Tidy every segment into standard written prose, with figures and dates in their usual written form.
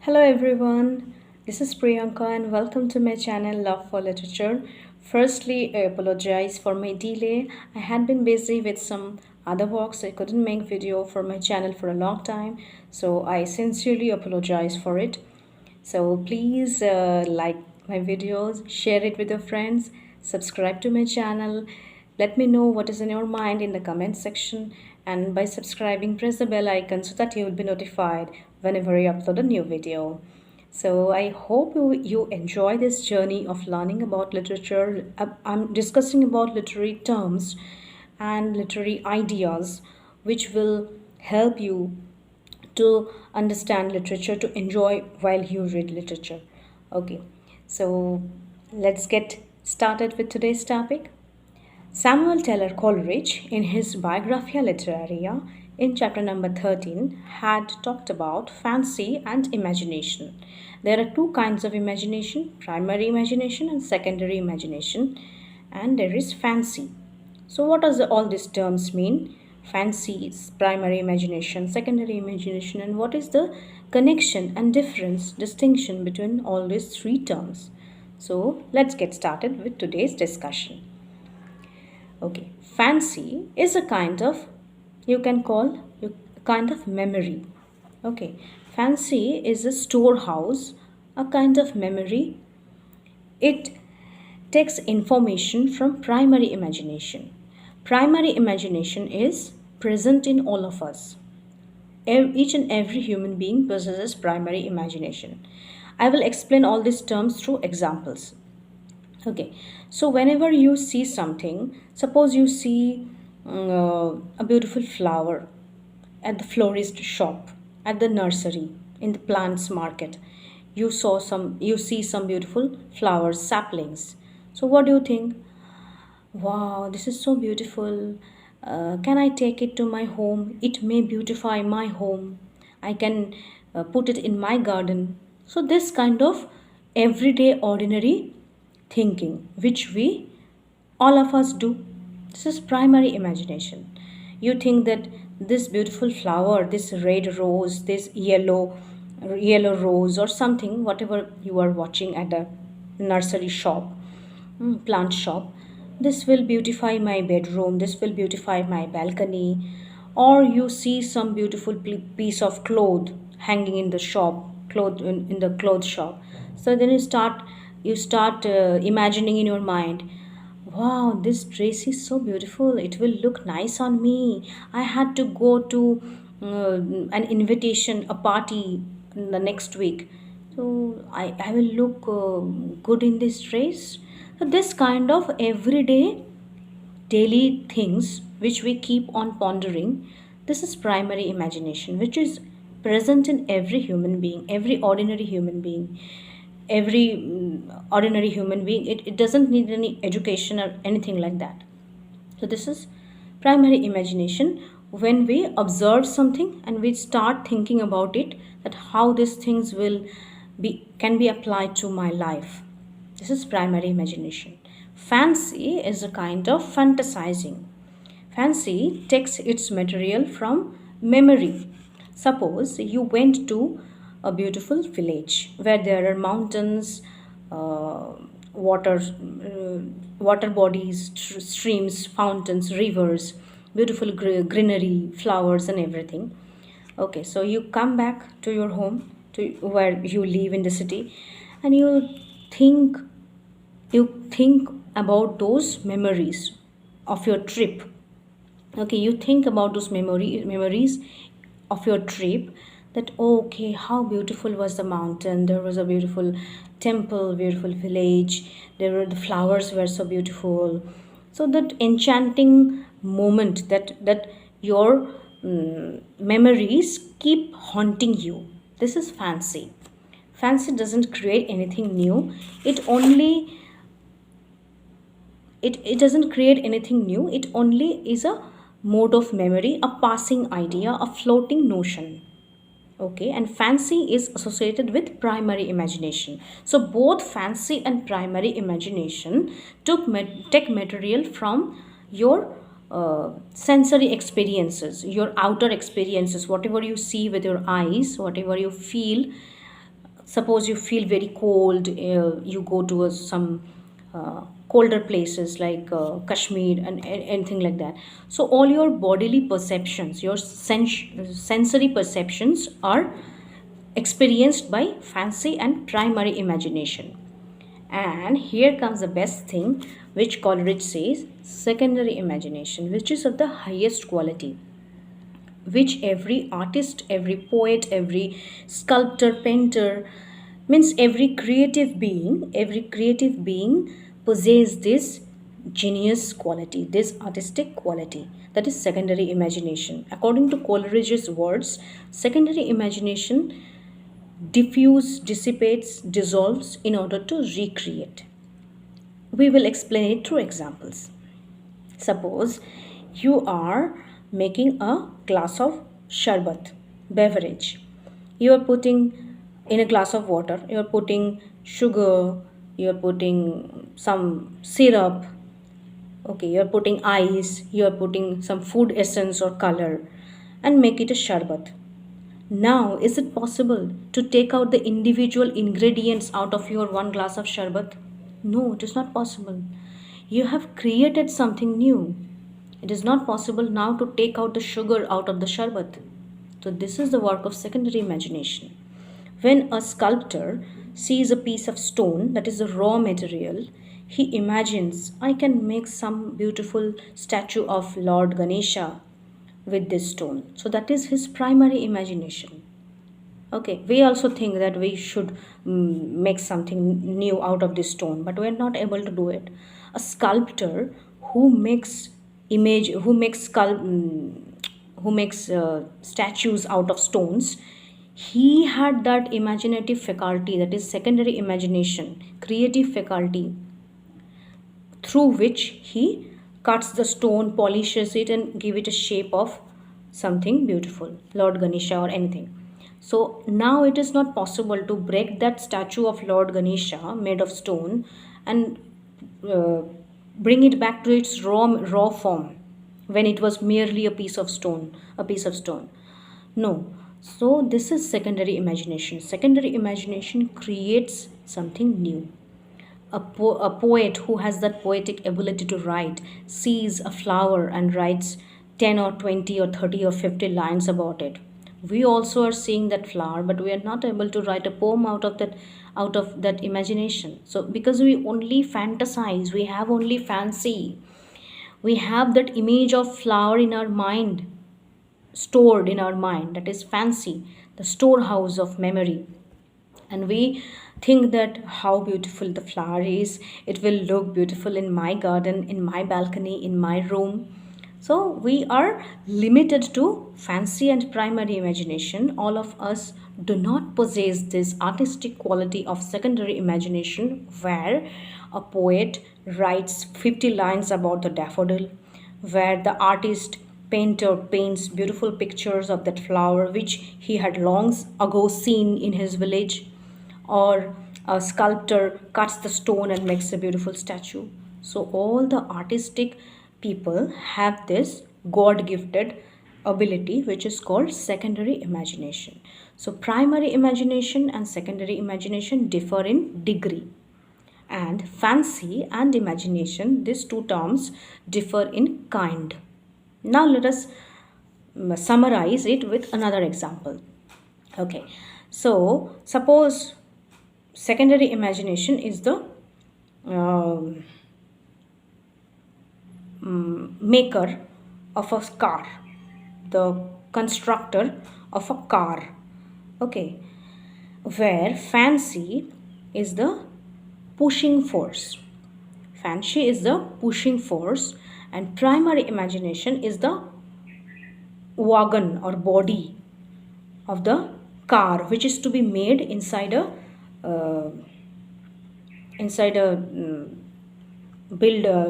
Hello everyone, this is Priyanka and welcome to my channel Love for Literature. Firstly, I apologize for my delay. I had been busy with some other work, so I couldn't make video for my channel for a long time. So I sincerely apologize for it. So please like my videos, share it with your friends, subscribe to my channel. Let me know what is in your mind in the comment section, and by subscribing press the bell icon so that you will be notified whenever I upload a new video. So I hope you enjoy this journey of learning about literature. I'm discussing about literary terms and literary ideas which will help you to understand literature, to enjoy while you read literature. Okay, so let's get started with today's topic. Samuel Taylor Coleridge, in his Biographia Literaria, in chapter number 13, had talked about fancy and imagination. There are two kinds of imagination, primary imagination and secondary imagination, and there is fancy. So, what does all these terms mean? Fancy is primary imagination, secondary imagination, and what is the connection and difference, distinction between all these three terms? So, let's get started with today's discussion. Okay, fancy is a kind of, you can call a kind of memory. Okay, fancy is a storehouse, a kind of memory. It takes information from primary imagination. Primary imagination is present in all of us. Each and every human being possesses primary imagination. I will explain all these terms through examples. Okay, so whenever you see something, suppose you see a beautiful flower at the florist shop, at the nursery, in the plants market, you see some beautiful flowers, saplings. So what do you think? Wow, this is so beautiful. Can I take it to my home? It may beautify my home. I can put it in my garden. So, this kind of everyday, ordinary thinking, which we all of us do. This is primary imagination. You think that this beautiful flower, this red rose, this yellow rose, or something, whatever you are watching at a nursery shop, plant shop, this will beautify my bedroom, this will beautify my balcony. Or you see some beautiful piece of cloth hanging in the shop, cloth in the clothes shop. So then you start imagining in your mind, wow, this dress is so beautiful, it will look nice on me. I had to go to an invitation, a party in the next week, so I will look good in this dress. So this kind of everyday daily things which we keep on pondering, this is primary imagination, which is present in every human being, every ordinary human being. Every ordinary human being, it doesn't need any education or anything like that. So this is primary imagination, when we observe something and we start thinking about it, that how these things will be can be applied to my life. This is primary imagination. Fancy is a kind of fantasizing. Fancy takes its material from memory. Suppose you went to a beautiful village where there are mountains, water bodies, streams, fountains, rivers, beautiful greenery, flowers, and everything. Okay, so you come back to your home, to where you live in the city, and think think about those memories of your trip. Okay, you think about those memories of your trip, that okay, how beautiful was the mountain, there was a beautiful temple, beautiful village, there were the flowers were so beautiful. So that enchanting moment, that your memories keep haunting you. This is fancy. Fancy doesn't create anything new. It doesn't create anything new. It only is a mode of memory, a passing idea, a floating notion. Okay, and fancy is associated with primary imagination. So both fancy and primary imagination take material from your sensory experiences, your outer experiences, whatever you see with your eyes, whatever you feel Suppose you feel very cold, you go to some colder places like Kashmir and anything like that. So all your bodily perceptions, your sensory perceptions are experienced by fancy and primary imagination. And here comes the best thing, which Coleridge says, secondary imagination, which is of the highest quality, which every artist, every poet, every sculptor, painter, means every creative being possess this genius quality, this artistic quality, that is secondary imagination. According to Coleridge's words, secondary imagination dissipates, dissolves in order to recreate. We will explain it through examples. Suppose you are making a glass of sharbat beverage. You are putting in a glass of water, you are putting sugar, you are putting some syrup, okay, you are putting ice, you are putting some food essence or color and make it a sharbat. Now, is it possible to take out the individual ingredients out of your one glass of sharbat? No, it is not possible. You have created something new. It is not possible now to take out the sugar out of the sharbat. So, this is the work of secondary imagination. When a sculptor sees a piece of stone that is the raw material, he imagines, I can make some beautiful statue of Lord Ganesha with this stone. So, that is his primary imagination. Okay, we also think that we should make something new out of this stone, but we are not able to do it. A sculptor who makes image, who makes statues out of stones, he had that imaginative faculty, that is secondary imagination, creative faculty, through which he cuts the stone, polishes it, and give it a shape of something beautiful, Lord Ganesha or anything. So now it is not possible to break that statue of Lord Ganesha made of stone and uh, bring it back to its raw form when it was merely a piece of stone, No. So this is secondary imagination. Secondary imagination creates something new. A poet who has that poetic ability to write sees a flower and writes 10 or 20 or 30 or 50 lines about it. We also are seeing that flower, but we are not able to write a poem out of that imagination. So because we only fantasize, we have only fancy, we have that image of flower in our mind, stored in our mind, that is fancy, the storehouse of memory. And we think that how beautiful the flower is, it will look beautiful in my garden, in my balcony, in my room. So we are limited to fancy and primary imagination. All of us do not possess this artistic quality of secondary imagination, where a poet writes 50 lines about the daffodil, where the artist painter paints beautiful pictures of that flower which he had long ago seen in his village, or a sculptor cuts the stone and makes a beautiful statue. So all the artistic people have this God gifted ability which is called secondary imagination. So primary imagination and secondary imagination differ in degree, and fancy and imagination, these two terms, differ in kind. Now let us summarize it with another example. Okay, so suppose secondary imagination is the um, maker of a car, the constructor of a car. Okay, where fancy is the pushing force. Fancy is the pushing force, and primary imagination is the wagon or body of the car, which is to be made uh, inside a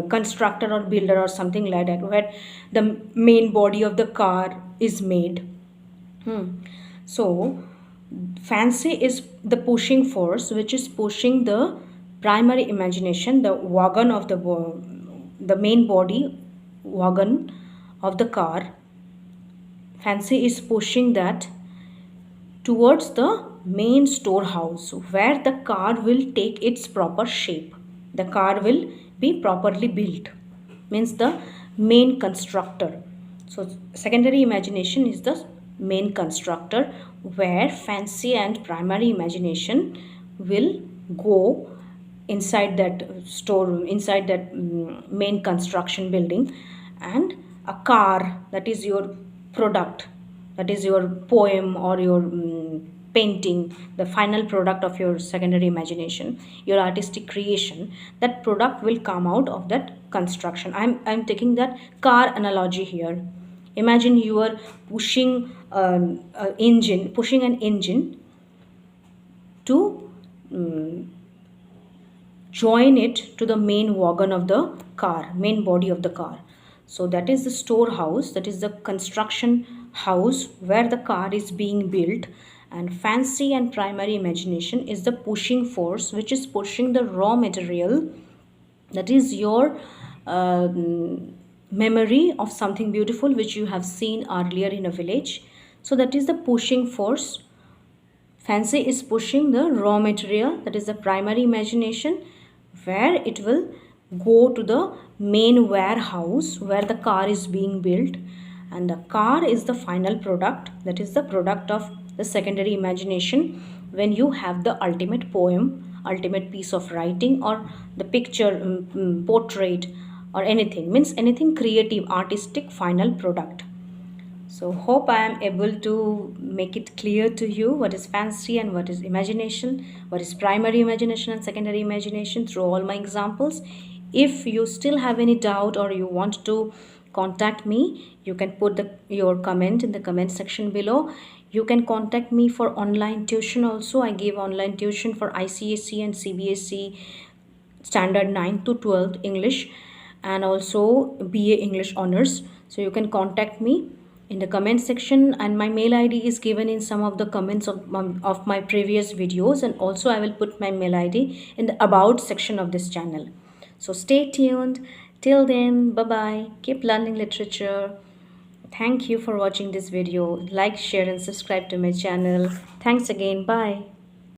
constructor or builder or something like that, where the main body of the car is made. So fancy is the pushing force which is pushing the primary imagination, the wagon of the main body wagon of the car. Fancy is pushing that towards the main storehouse where the car will take its proper shape. The car will be properly built, means the main constructor. So secondary imagination is the main constructor where fancy and primary imagination will go inside that store, inside that main construction building. And a car, that is your product, that is your poem or your painting, the final product of your secondary imagination, your artistic creation, that product will come out of that construction. I'm taking that car analogy here. Imagine you are pushing an engine to join it to the main wagon of the car, main body of the car. So that is the storehouse, that is the construction house where the car is being built. And fancy and primary imagination is the pushing force which is pushing the raw material, that is your uh, memory of something beautiful which you have seen earlier in a village. So that is the pushing force. Fancy is pushing the raw material, that is the primary imagination, where it will go to the main warehouse where the car is being built. And the car is the final product, that is the product of the secondary imagination when you have the ultimate poem, ultimate piece of writing, or the picture, portrait, or anything, means anything creative, artistic final product. So hope I am able to make it clear to you what is fancy and what is imagination, what is primary imagination and secondary imagination through all my examples. If you still have any doubt or you want to contact me, you can put your comment in the comment section below. You can contact me for online tuition also. I give online tuition for ICSE and CBSE standard 9 to 12 English, and also BA English honors. So you can contact me in the comment section, and my mail ID is given in some of the comments of my previous videos, and also I will put my mail ID in the about section of this channel. So stay tuned. Till then, bye bye. Keep learning literature. Thank you for watching this video. Like, share and subscribe to my channel. Thanks again. Bye.